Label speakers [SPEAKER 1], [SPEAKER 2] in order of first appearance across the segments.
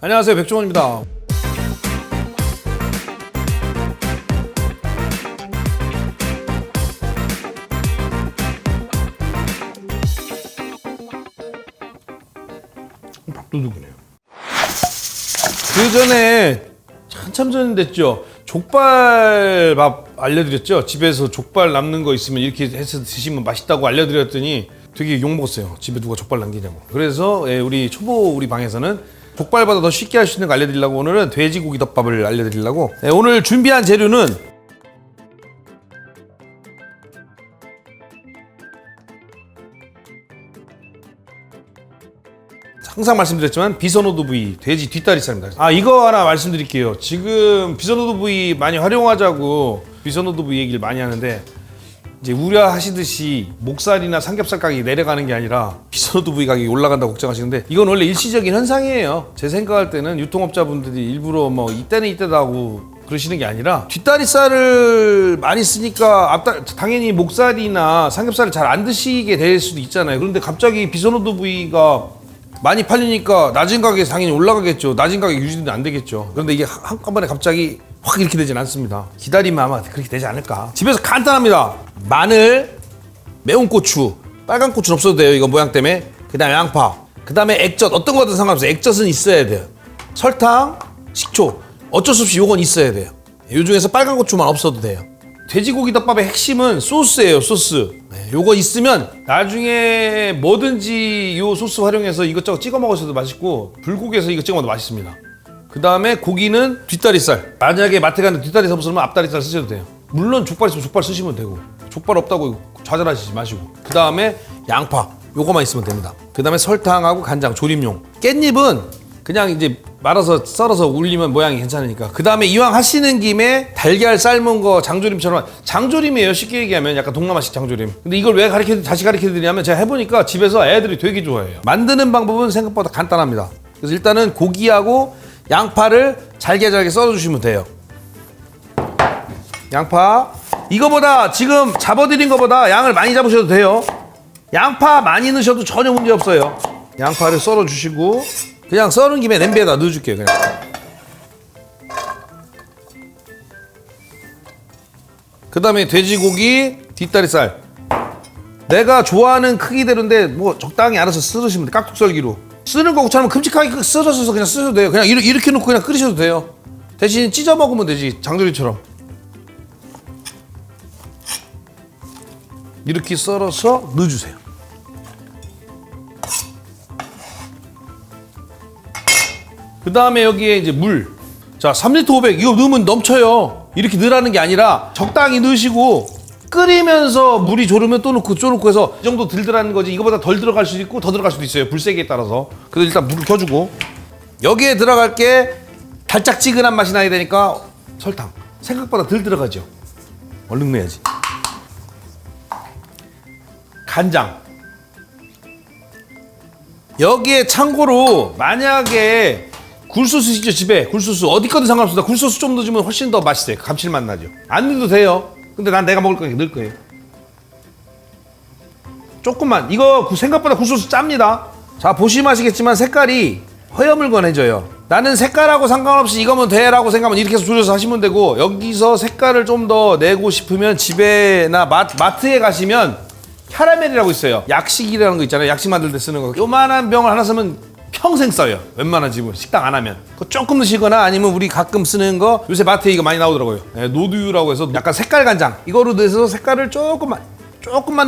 [SPEAKER 1] 안녕하세요, 백종원입니다. 밥도둑이네요. 그 전에 한참 전 됐죠. 족발밥 알려드렸죠. 집에서 족발 남는 거 있으면 이렇게 해서 드시면 맛있다고 알려드렸더니 되게 욕먹었어요. 집에 누가 족발 남기냐고. 그래서 우리 초보 우리 방에서는 족발보다 더 쉽게 할 수 있는 거 알려드리려고 오늘은 돼지고기 덮밥을 알려드리려고. 오늘 준비한 재료는 항상 말씀드렸지만 비선호도 부위 돼지 뒷다리살입니다. 이거 하나 말씀드릴게요. 지금 비선호도 부위 많이 활용하자고 비선호도 부위 얘기를 많이 하는데 이제 우려하시듯이 목살이나 삼겹살 가격이 내려가는 게 아니라 비선호도 부위 가격이 올라간다고 걱정하시는데 이건 원래 일시적인 현상이에요. 제 생각할 때는 유통업자분들이 일부러 뭐 이때는 이때다 하고 그러시는 게 아니라 뒷다리살을 많이 쓰니까 당연히 목살이나 삼겹살을 잘 안 드시게 될 수도 있잖아요. 그런데 갑자기 비선호도 부위가 많이 팔리니까 낮은 가격에 당연히 올라가겠죠. 낮은 가격 유지는 안 되겠죠. 그런데 이게 한꺼번에 갑자기 확 이렇게 되진 않습니다. 기다리면 아마 그렇게 되지 않을까. 집에서 간단합니다. 마늘, 매운 고추, 빨간 고추는 없어도 돼요. 이거 모양 때문에. 그 다음에 양파, 그 다음에 액젓. 어떤 거든 상관없어요. 액젓은 있어야 돼요. 설탕, 식초. 어쩔 수 없이 요건 있어야 돼요. 요 중에서 빨간 고추만 없어도 돼요. 돼지고기 덮밥의 핵심은 소스예요. 소스. 요거 있으면 나중에 뭐든지 요 소스 활용해서 이것저것 찍어 먹어서도 맛있고 불고기에서 이거 찍어 먹어도 맛있습니다. 그 다음에 고기는 뒷다리살. 만약에 마트 가는데 뒷다리살 없으면 앞다리살 쓰셔도 돼요. 물론 족발 있으면 족발 쓰시면 되고 족발 없다고 좌절하시지 마시고. 그 다음에 양파 요거만 있으면 됩니다. 그 다음에 설탕하고 간장 조림용. 깻잎은 그냥 이제 말아서 썰어서 올리면 모양이 괜찮으니까. 그 다음에 이왕 하시는 김에 달걀 삶은 거 장조림처럼. 장조림이에요. 쉽게 얘기하면 약간 동남아식 장조림. 근데 이걸 왜 다시 가르쳐드리냐면 제가 해보니까 집에서 애들이 되게 좋아해요. 만드는 방법은 생각보다 간단합니다. 그래서 일단은 고기하고 양파를 잘게 썰어주시면 돼요. 양파 이거보다 지금 잡아드린 거보다 양을 많이 잡으셔도 돼요. 양파 많이 넣으셔도 전혀 문제 없어요. 양파를 썰어주시고 그냥 썰은 김에 냄비에다 넣어줄게요. 그냥. 그 다음에 돼지고기 뒷다리살. 내가 좋아하는 크기대로인데 뭐 적당히 알아서 썰으시면 돼요. 깍둑썰기로. 쓰는 거 귀찮으면 큼직하게 썰어서 그냥 쓰셔도 돼요. 그냥 이렇게 놓고 그냥 끓이셔도 돼요. 대신 찢어 먹으면 되지. 장조림처럼. 이렇게 썰어서 넣어주세요. 그 다음에 여기에 이제 물. 자, 3리터 500 이거 넣으면 넘쳐요. 이렇게 넣으라는 게 아니라 적당히 넣으시고 끓이면서 물이 졸으면 또 넣고 해서 이 정도 들더라는 거지. 이거보다 덜 들어갈 수도 있고 더 들어갈 수도 있어요. 불 세기에 따라서. 그래서 일단 물을 켜주고 여기에 들어갈 게 달짝지근한 맛이 나야 되니까 설탕. 생각보다 덜 들어가죠. 얼른 넣어야지. 간장. 여기에 참고로 만약에 굴소스 있죠 집에. 굴소스 어디 거든 상관없습니다. 굴소스 좀 넣어주면 훨씬 더 맛있어요. 감칠맛 나죠. 안 넣어도 돼요. 근데 난 내가 먹을 거니까 넣을 거예요. 조금만. 이거 생각보다 굴소스 짭니다. 자, 보시면 아시겠지만 색깔이 허여물건해져요. 나는 색깔하고 상관없이 이거면 돼라고 생각하면 이렇게 해서 줄여서 하시면 되고, 여기서 색깔을 좀 더 내고 싶으면 집에나 마트에 가시면 캐러멜이라고 있어요. 약식이라는 거 있잖아요. 약식 만들 때 쓰는 거. 요만한 병을 하나 쓰면 평생 써요. 웬만한 집은 식당 안 하면. 그거 조금 넣으시거나 아니면 우리 가끔 쓰는 거 요새 마트에 이거 많이 나오더라고요. 노두유라고 해서 약간 색깔 간장. 이거로 넣어서 색깔을 조금만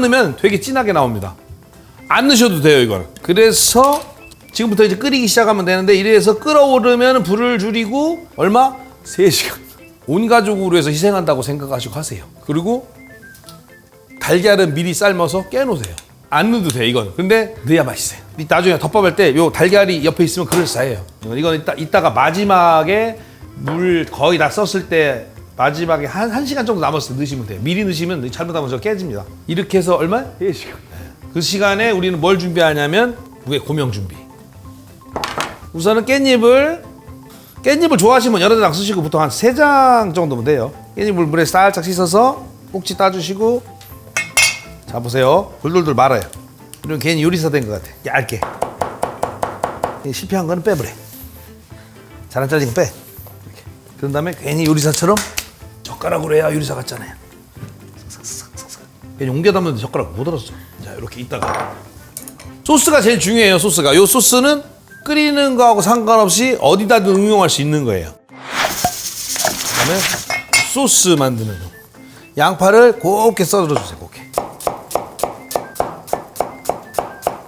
[SPEAKER 1] 넣으면 되게 진하게 나옵니다. 안 넣으셔도 돼요, 이거는. 그래서 지금부터 이제 끓이기 시작하면 되는데, 이래서 끓어오르면 불을 줄이고 얼마? 3시간. 온 가족으로 해서 희생한다고 생각하시고 하세요. 그리고 달걀은 미리 삶아서 깨놓으세요. 안 넣어도 돼, 이건. 근데 넣어야 맛있어요. 나중에 덮밥할 때 요 달걀이 옆에 있으면 그럴싸해요. 이건 이따가 마지막에 물 거의 다 썼을 때 마지막에 한 시간 정도 남았을 때 넣으시면 돼요. 미리 넣으시면 잘못하면 저 깨집니다. 이렇게 해서 얼마? 3시간. 그 시간에 우리는 뭘 준비하냐면 위에 고명 준비. 우선은 깻잎을 좋아하시면 여러 장 쓰시고 보통 한 3장 정도면 돼요. 깻잎을 물에 살짝 씻어서 꼭지 따주시고, 자 보세요. 돌돌돌 말아요. 이러면 괜히 요리사 된 것 같아. 얇게. 실패한 거는 빼버려. 잘 안 잘리면 빼. 이렇게. 그런 다음에 괜히 요리사처럼 젓가락으로 해야 요리사 같잖아요. 괜히 옮겨 담는데 젓가락 못 알았어. 자, 이렇게 있다가 소스가 제일 중요해요. 소스가. 요 소스는 끓이는 거하고 상관없이 어디다든 응용할 수 있는 거예요. 그다음에 소스 만드는 거. 양파를 곱게 썰어주세요. 곱게.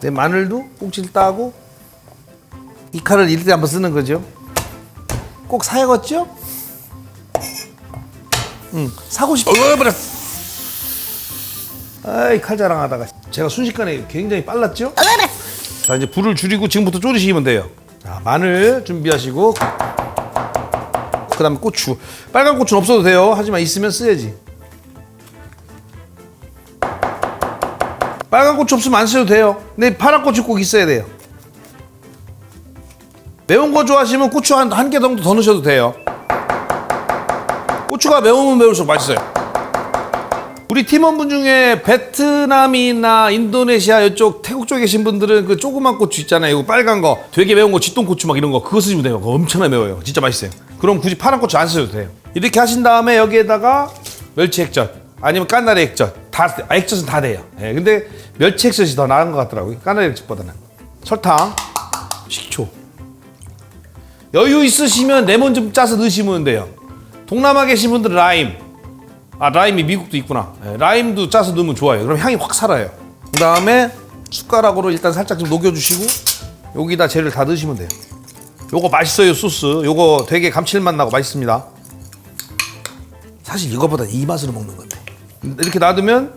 [SPEAKER 1] 네, 마늘도 꼭지를 따고 이 칼을 이럴 때 한번 쓰는 거죠. 꼭 사야겠죠? 사고 싶어. 아이, 칼 자랑하다가 제가 순식간에 굉장히 빨랐죠? 자, 이제 불을 줄이고 지금부터 졸이시면 돼요. 자, 마늘 준비하시고 그 다음에 고추. 빨간 고추는 없어도 돼요. 하지만 있으면 써야지. 빨간 고추 없으면 안 써도 돼요. 근데 파란 고추 꼭 있어야 돼요. 매운 거 좋아하시면 고추 한 개 정도 더 넣으셔도 돼요. 고추가 매우면 매울수록 맛있어요. 우리 팀원분 중에 베트남이나 인도네시아 이쪽 태국 쪽에 계신 분들은 그 조그만 고추 있잖아요. 이거 빨간 거 되게 매운 거 쥐똥고추 막 이런 거 그거 쓰시면 돼요. 그거 엄청나게 매워요. 진짜 맛있어요. 그럼 굳이 파란 고추 안 쓰셔도 돼요. 이렇게 하신 다음에 여기에다가 멸치 액젓 아니면 까나리 액젓 다 액젓은 다 돼요. 예, 근데 멸치 액젓이 더 나은 것 같더라고요. 까나리 액젓보다는. 설탕, 식초. 여유 있으시면 레몬 좀 짜서 넣으시면 돼요. 동남아 계신 분들은 라임. 아, 라임이 미국도 있구나. 네, 라임도 짜서 넣으면 좋아요. 그럼 향이 확 살아요. 그 다음에 숟가락으로 일단 살짝 좀 녹여주시고 여기다 재료를 다 넣으시면 돼요. 요거 맛있어요. 소스 요거 되게 감칠맛 나고 맛있습니다. 사실 이거보다 이 맛으로 먹는 건데 이렇게 놔두면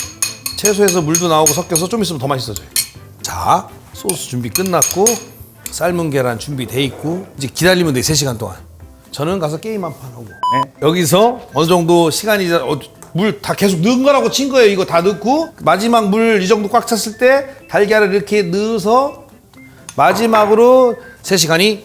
[SPEAKER 1] 채소에서 물도 나오고 섞여서 좀 있으면 더 맛있어져요. 자, 소스 준비 끝났고 삶은 계란 준비돼 있고 이제 기다리면 돼. 3시간 동안. 저는 가서 게임 한 판 하고. 네. 여기서 어느 정도 시간이 물 다 계속 넣은 거라고 친 거예요. 이거 다 넣고 마지막 물 이 정도 꽉 찼을 때 달걀을 이렇게 넣어서 마지막으로 3시간이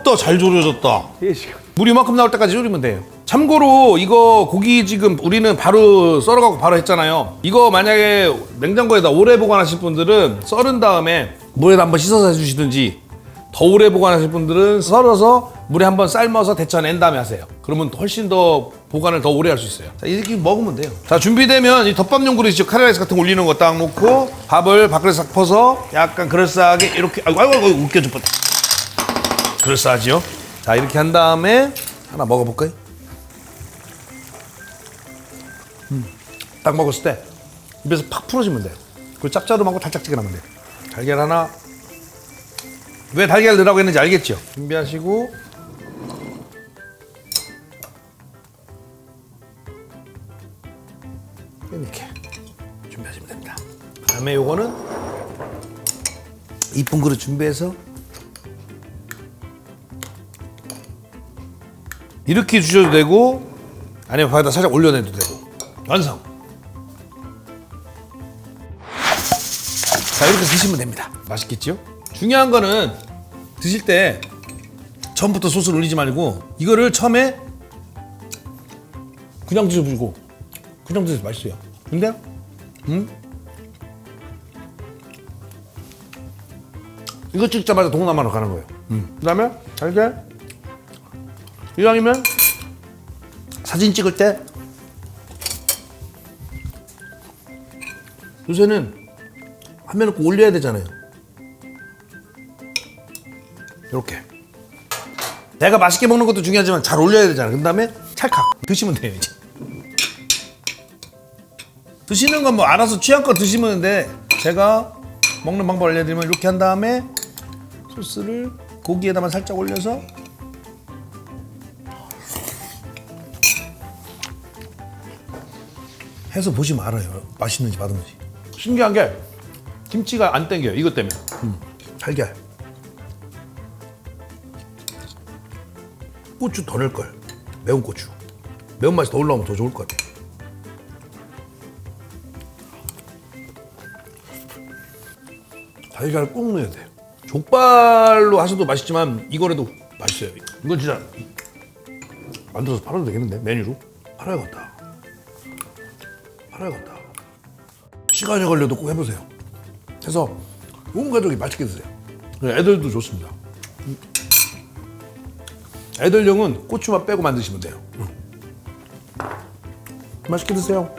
[SPEAKER 1] 또 잘 졸여졌다. 3시간. 물이 이만큼 나올 때까지 졸이면 돼요. 참고로 이거 고기 지금 우리는 바로 썰어갖고 바로 했잖아요. 이거 만약에 냉장고에다 오래 보관하실 분들은 썰은 다음에 물에다 한번 씻어서 해주시든지 더 오래 보관하실 분들은 썰어서 물에 한번 삶아서 데쳐낸 다음에 하세요. 그러면 훨씬 더 보관을 더 오래 할 수 있어요. 자, 이렇게 먹으면 돼요. 자, 준비되면 이 덮밥용 그릇이죠. 카레라이스 같은 거 올리는 거 딱 놓고 밥을 밥그릇에 싹 퍼서 약간 그럴싸하게 이렇게 아이고 웃겨줄 뻔. 그럴싸하죠. 자, 이렇게 한 다음에 하나 먹어볼까요? 딱 먹었을 때 입에서 팍 풀어지면 돼요. 그리고 짭짤하고 달짝지근하면 돼요. 달걀 하나. 왜 달걀 넣으라고 했는지 알겠죠? 준비하시고 이렇게 준비하시면 됩니다. 다음에 요거는 이쁜 그릇 준비해서 이렇게 주셔도 되고 아니면 밥에다 살짝 올려내도 되고 완성! 자, 이렇게 드시면 됩니다. 맛있겠죠? 중요한 거는 드실 때 처음부터 소스를 올리지 말고 이거를 처음에 그냥 드셔보시고 그냥 드셔도 맛있어요. 근데 이거 찍자마자 동남아로 가는 거예요. 그 다음에 달걀 이왕이면 사진 찍을 때 요새는 화면을 꼭 올려야 되잖아요. 이렇게 내가 맛있게 먹는 것도 중요하지만 잘 올려야 되잖아요. 그 다음에 찰칵 드시면 돼요. 이제 드시는 건 뭐 알아서 취향껏 드시면 되는데 제가 먹는 방법 알려드리면 이렇게 한 다음에 소스를 고기에다만 살짝 올려서 해서 보시면 알아요. 맛있는지 맛없는지. 신기한 게 김치가 안 땡겨요. 이것 때문에. 달걀. 고추 더 넣을 걸. 매운 고추. 매운맛이 더 올라오면 더 좋을 것 같아요. 달걀을 꼭 넣어야 돼요. 족발로 하셔도 맛있지만 이거라도 맛있어요. 이건 진짜 만들어서 팔아도 되겠는데? 메뉴로? 팔아야겠다. 팔아야겠다. 시간이 걸려도 꼭 해보세요. 해서 온 가족이 맛있게 드세요. 애들도 좋습니다. 애들용은 고추만 빼고 만드시면 돼요. 맛있게 드세요.